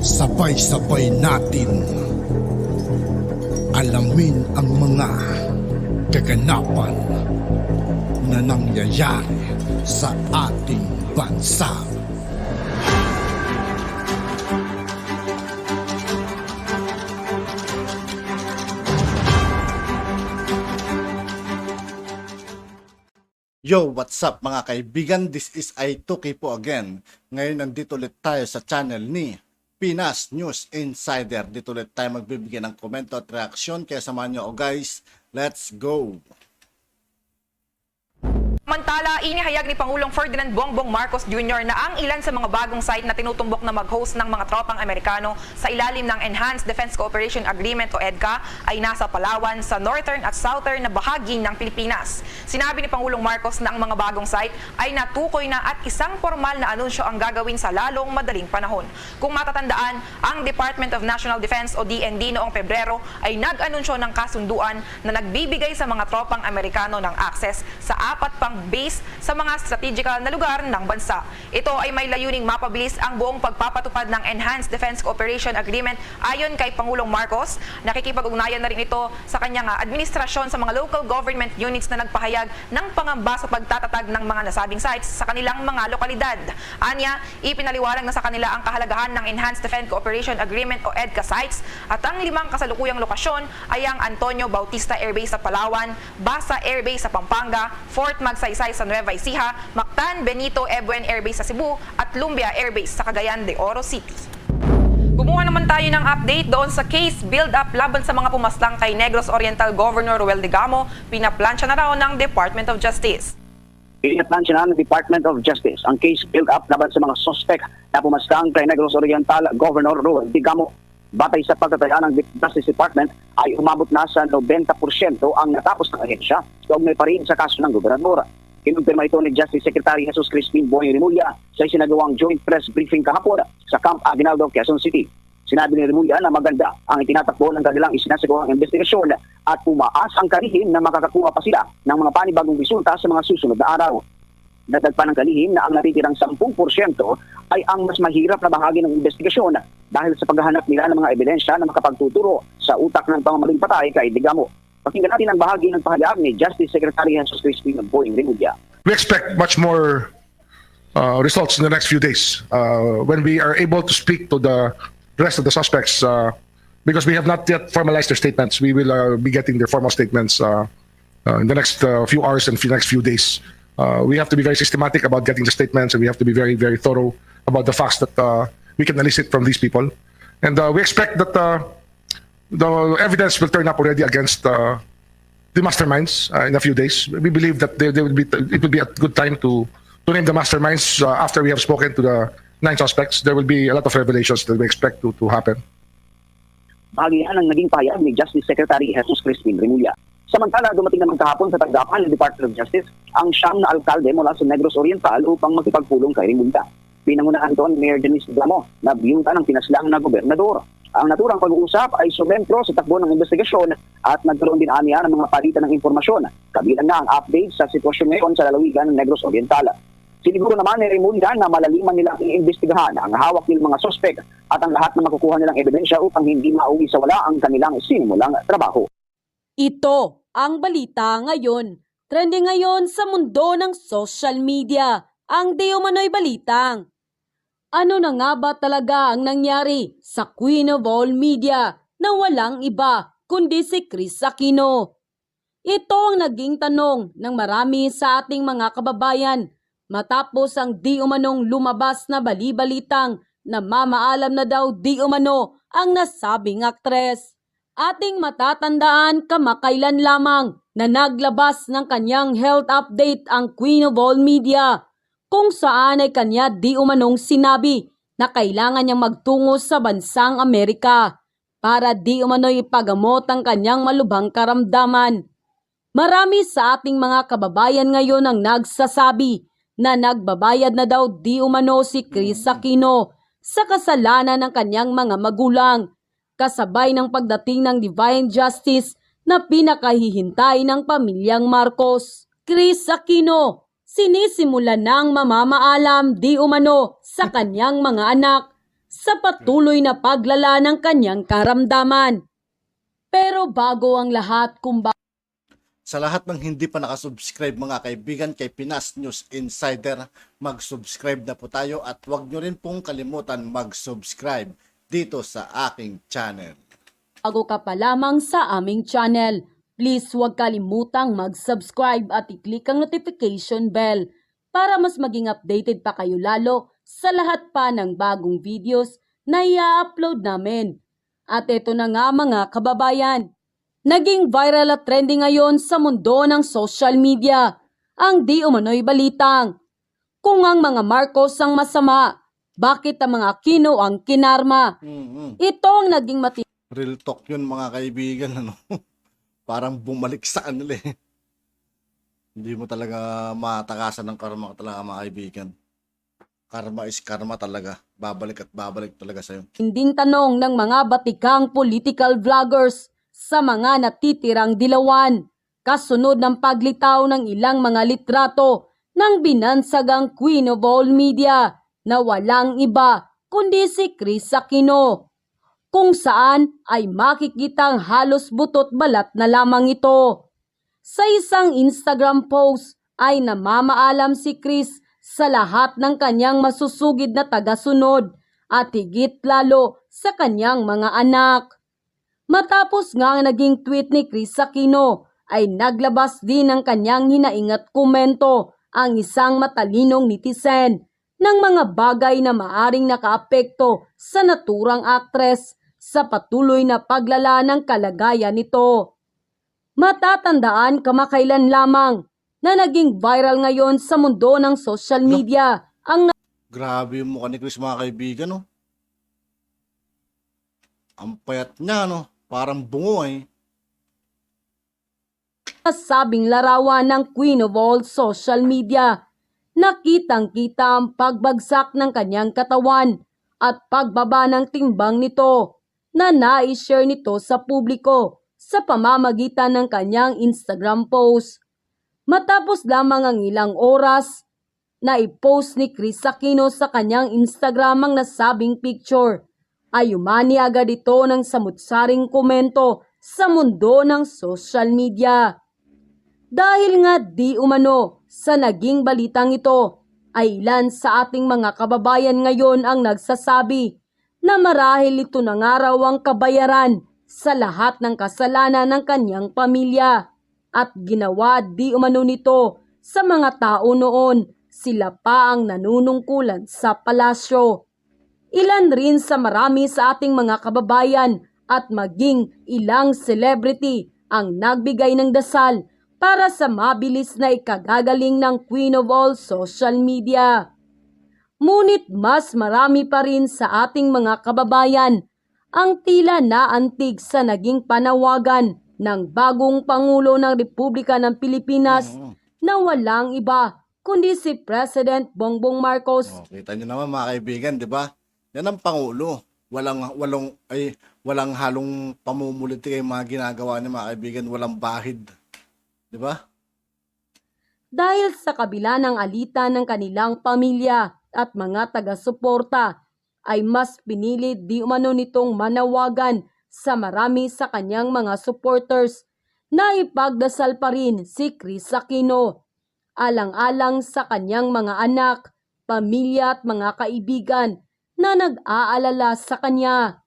Sabay-sabay natin alamin ang mga kaganapan na nangyayari sa ating bansa. Yo, what's up mga kaibigan? This is I2K po again. Ngayon nandito ulit tayo sa channel ni Pinas News Insider. Dito ulit tayo magbibigay ng komento at reaksyon. Kaya samahan nyo ako guys. Let's go! Samantala, inihayag ni Pangulong Ferdinand Bongbong Marcos Jr. na ang ilan sa mga bagong site na tinutumbok na mag-host ng mga tropang Amerikano sa ilalim ng Enhanced Defense Cooperation Agreement o EDCA ay nasa Palawan, sa northern at southern na bahagi ng Pilipinas. Sinabi ni Pangulong Marcos na ang mga bagong site ay natukoy na at isang formal na anunsyo ang gagawin sa lalong madaling panahon. Kung matatandaan, ang Department of National Defense o DND noong Pebrero ay nag-anunsyo ng kasunduan na nagbibigay sa mga tropang Amerikano ng access sa 4 pang base sa mga strategical na lugar ng bansa. Ito ay may layuning mapabilis ang buong pagpapatupad ng Enhanced Defense Cooperation Agreement. Ayon kay Pangulong Marcos, nakikipag-ugnayan na rin ito sa kanyang administrasyon sa mga local government units na nagpahayag ng pangamba sa pagtatatag ng mga nasabing sites sa kanilang mga lokalidad. Anya, ipinaliwanag na sa kanila ang kahalagahan ng Enhanced Defense Cooperation Agreement o EDCA sites at ang 5 kasalukuyang lokasyon ay ang Antonio Bautista Air Base sa Palawan, Basa Air Base sa Pampanga, Fort Magsaysay sa Nueva Ecija, Mactan Benito Ebuen Air Base sa Cebu at Lumbia Air Base sa Cagayan de Oro City. Kumuha naman tayo ng update doon sa case build-up laban sa mga pumaslang kay Negros Oriental Governor Ruel Digamo. Pinaplansya na raw ng Department of Justice. Pinaplansya na ng Department of Justice ang case build-up laban sa mga suspect na pumaslang kay Negros Oriental Governor Ruel Digamo. Batay sa pagtataya ng Justice Department ay umabot na sa 90% ang natapos ng ahensya kaugnay pa rin sa kaso ng gobernador. Kinumpirma ito ni Justice Secretary Jesus Crispin Boy Remulla sa isinagawang joint press briefing kahapon sa Camp Aguinaldo, Quezon City. Sinabi ni Remulla na maganda ang itinatakbo ng kanilang isinasagawang investigasyon at pumaas ang kalihim na makakakuha pa sila ng mga panibagong resulta sa mga susunod na araw. Nadagpa ng kalihim na ang natitirang 10% ay ang mas mahirap na bahagi ng investigasyon dahil sa paghahanap nila ng mga ebidensya na makapagtuturo sa utak ng pamamaling patay kay Digamo. Pakinggan natin ang bahagi ng pahayag ni Justice Secretary Jesus Crispin Boy Remulla. We expect much more results in the next few days when we are able to speak to the rest of the suspects because we have not yet formalized their statements. We will be getting their formal statements in the next few hours and next few days. We have to be very systematic about getting the statements, and we have to be very, very thorough about the facts that we can elicit from these people. And we expect that the evidence will turn up already against the masterminds in a few days. We believe that it will be a good time to name the masterminds after we have spoken to the 9 suspects. There will be a lot of revelations that we expect to happen. Bahagi yan ang naging pahayag ni Justice Secretary Jesus Crispin Remulla. Samantala, dumating naman kahapon sa tanggapan ng Department of Justice ang siyam na alkalde mula sa Negros Oriental upang makipagpulong kay Remulla. Pinangunahan doon Mayor Denise Digamo na biyutan ng pinaslang na gobernador. Ang naturang pag-uusap ay sumentro sa takbo ng investigasyon at nagkaroon din aniya ng mga palitan ng impormasyon. Kabilang na ang update sa sitwasyon ngayon sa lalawigan ng Negros Oriental. Siniguro naman ni Remulla na malaliman nilang iimbestigahan ang hawak ng mga sospek at ang lahat na makukuha nilang ebidensya upang hindi mauwi sa wala ang kanilang sinimulang trabaho. Ito ang balita ngayon. Trending ngayon sa mundo ng social media. Ang di umano'y balitang. Ano na nga ba talaga ang nangyari sa Queen of All Media na walang iba kundi si Kris Aquino? Ito ang naging tanong ng marami sa ating mga kababayan matapos ang di umanong lumabas na bali-balitang na mamaalam na daw di umano ang nasabing aktres. Ating matatandaan kamakailan lamang na naglabas ng kanyang health update ang Queen of All Media kung saan ay kanya di umanong sinabi na kailangan niyang magtungo sa bansang Amerika para di umano'y ipagamot ang kanyang malubhang karamdaman. Marami sa ating mga kababayan ngayon ang nagsasabi na nagbabayad na daw di umano si Kris Aquino sa kasalanan ng kanyang mga magulang, kasabay ng pagdating ng Divine Justice na pinakahihintay ng pamilyang Marcos. Kris Aquino, sinisimulan ng mamamaalam di umano sa kanyang mga anak sa patuloy na paglala ng kanyang karamdaman. Pero bago ang lahat kung Sa lahat ng hindi pa nakasubscribe mga kaibigan kay Pinas News Insider, mag-subscribe na po tayo at huwag nyo rin pong kalimutan mag-subscribe dito sa aking channel. bago ka pa lamang sa aming channel, please huwag kalimutang mag-subscribe at i-click ang notification bell para mas maging updated pa kayo lalo sa lahat pa ng bagong videos na i-upload namin. At ito na nga mga kababayan, naging viral at trending ngayon sa mundo ng social media ang di umano'y balitang kung ang mga Marcos ang masama, bakit ang mga Aquino ang kinarma. Ito ang naging Real talk yun mga kaibigan, ano? Parang bumalik sa kanila eh. Hindi mo talaga matakasan ng karma talaga mga kaibigan. Karma is karma talaga. Babalik at babalik talaga sa'yo. matinding tanong ng mga batikang political vloggers sa mga natitirang dilawan, kasunod ng paglitaw ng ilang mga litrato ng binansagang Queen of All Media na walang iba kundi si Chris Aquino, kung saan ay makikitang halos butot balat na lamang ito. Sa isang Instagram post ay namamaalam si Chris sa lahat ng kanyang masusugid na tagasunod at higit lalo sa kanyang mga anak. Matapos nga ang naging tweet ni Chris Aquino ay naglabas din ng kanyang hinaing at komento ang isang matalinong netizen ng mga bagay na maaring nakaapekto sa naturang aktres sa patuloy na paglala ng kalagayan nito. Matatandaan kamakailan lamang na naging viral ngayon sa mundo ng social media ang Grabe yung mukha ni Chris mga kaibigan, no? Ang payat niya, no? Parang bungo eh. nasabing larawan ng Queen of All Social Media. Nakitang-kita ang pagbagsak ng kanyang katawan at pagbaba ng timbang nito na nai-share nito sa publiko sa pamamagitan ng kanyang Instagram post. Matapos lamang ang ilang oras, na i-post ni Chris Aquino sa kanyang Instagram ang nasabing picture, ay umani agad ito ng samutsaring komento sa mundo ng social media. Dahil nga di umano sa naging balitang ito, ay ilan sa ating mga kababayan ngayon ang nagsasabi na marahil ito na nga raw ang kabayaran sa lahat ng kasalanan ng kanyang pamilya at ginawa di umano nito sa mga tao noon, sila pa ang nanunungkulan sa palasyo. Ilan rin sa marami sa ating mga kababayan at maging ilang celebrity ang nagbigay ng dasal para sa mabilis na ikagagaling ng Queen of All Social Media. Ngunit mas marami pa rin sa ating mga kababayan ang tila naantig sa naging panawagan ng bagong Pangulo ng Republika ng Pilipinas na walang iba kundi si President Bongbong Marcos. Oh, kita nyo naman mga kaibigan, di ba? Yan ang Pangulo. Walang halong pamumuliti kay mga ginagawa niya mga kaibigan. Walang bahid. Di ba? Dahil sa kabila ng alita ng kanilang pamilya at mga taga-suporta, ay mas pinili di umano nitong manawagan sa marami sa kanyang mga supporters na ipagdasal pa rin si Chris Aquino, alang-alang sa kanyang mga anak, pamilya at mga kaibigan na nag-aalala sa kanya.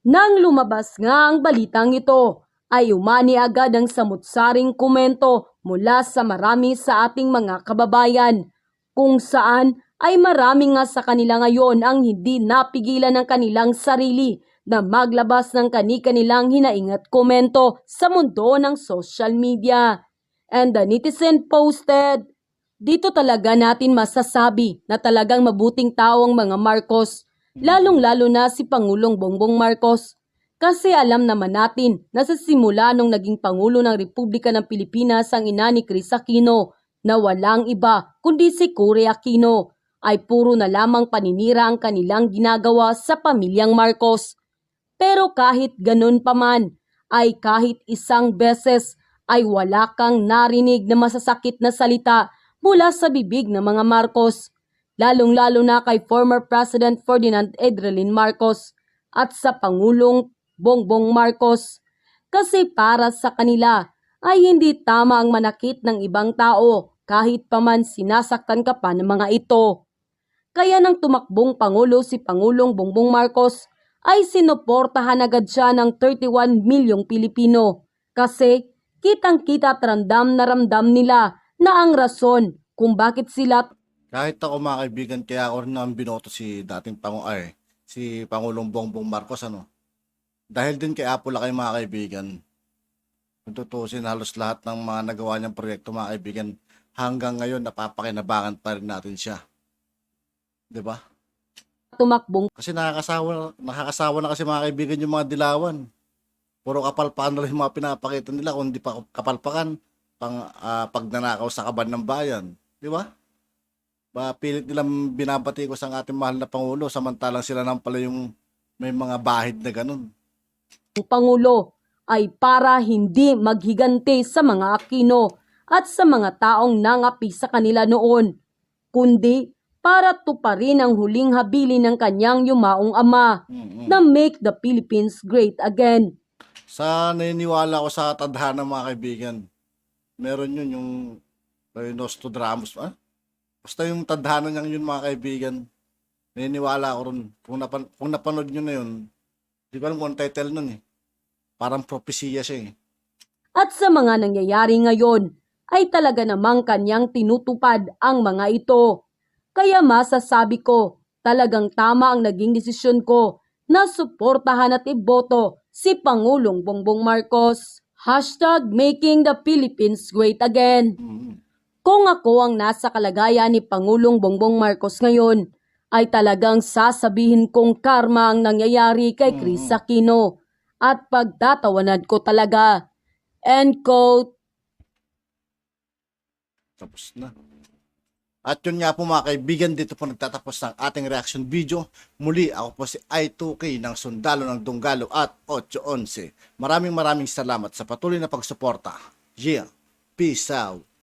Nang lumabas nga ang balitang ito, ay umani agad ang samutsaring komento mula sa marami sa ating mga kababayan, kung saan ay marami nga sa kanila ngayon ang hindi napigilan ng kanilang sarili na maglabas ng kani-kanilang hinaing at komento sa mundo ng social media. And the netizen posted, dito talaga natin masasabi na talagang mabuting tao ang mga Marcos, lalong-lalo na si Pangulong Bongbong Marcos. Kasi alam naman natin na sa simula nung naging Pangulo ng Republika ng Pilipinas ang ina ni Chris Aquino na walang iba kundi si Cory Aquino, ay puro na lamang paninira ang kanilang ginagawa sa pamilyang Marcos. Pero kahit ganun pa man, ay kahit isang beses ay wala kang narinig na masasakit na salita mula sa bibig ng mga Marcos. lalong-lalo na kay former President Ferdinand Edrelin Marcos at sa Pangulong Bongbong Marcos. Kasi para sa kanila ay hindi tama ang manakit ng ibang tao kahit pa man sinasaktan ka pa ng mga ito. Kaya nang tumakbong Pangulo si Pangulong Bongbong Marcos ay sinuportahan agad siya ng 31 milyong Pilipino kasi kitang-kita at ramdam na ramdam nila na ang rason kung bakit sila Kahit ako mga kaibigan, kaya ako rin naman binoto si si Pangulong Bongbong Marcos, ano. Dahil din kay Apula kayo mga kaibigan. Kung tutusin, halos lahat ng mga nagawa niyang proyekto mga kaibigan, hanggang ngayon napapakinabangan pa rin natin siya. 'Di ba? tumakbong Kasi nakakasawa na kasi mga kaibigan yung mga dilawan. Puro kapalpakan na rin yung mga pinapakita nila, kung di pa kapalpakan, pagnanakaw sa kaban ng bayan. Di ba? Pilit nilang binabatikos ang ating mahal na Pangulo, samantalang sila naman pala yung may mga bahid na ganun. Pangulo ay para hindi maghiganti sa mga Aquino at sa mga taong nangapi sa kanila noon, kundi para tuparin ang huling habilin ng kanyang yumaong ama na make the Philippines great again. Sa naniniwala ko sa tadhana mga kaibigan, meron yun yung Nostradamus. Basta yung tadhana niyang yun mga kaibigan, naniniwala ko rin. Kung napanood nyo na yun, di ko alam kung ang title nun eh. Parang propesya siya eh. At sa mga nangyayari ngayon ay talaga namang kanyang tinutupad ang mga ito. Kaya masasabi ko, talagang tama ang naging desisyon ko na suportahan at iboto si Pangulong Bongbong Marcos. #Making the Philippines Great Again. Kung ako ang nasa kalagayan ni Pangulong Bongbong Marcos ngayon, ay talagang sasabihin kong karma ang nangyayari kay Chris Aquino at pagtatawanan ko talaga. End quote. Tapos na. At yun nga po mga kaibigan, dito po nagtatapos ng ating reaction video. Muli, ako po si I2K ng Sundalo ng Dunggalo at 811. Maraming salamat sa patuloy na pagsuporta. Yeah, peace out.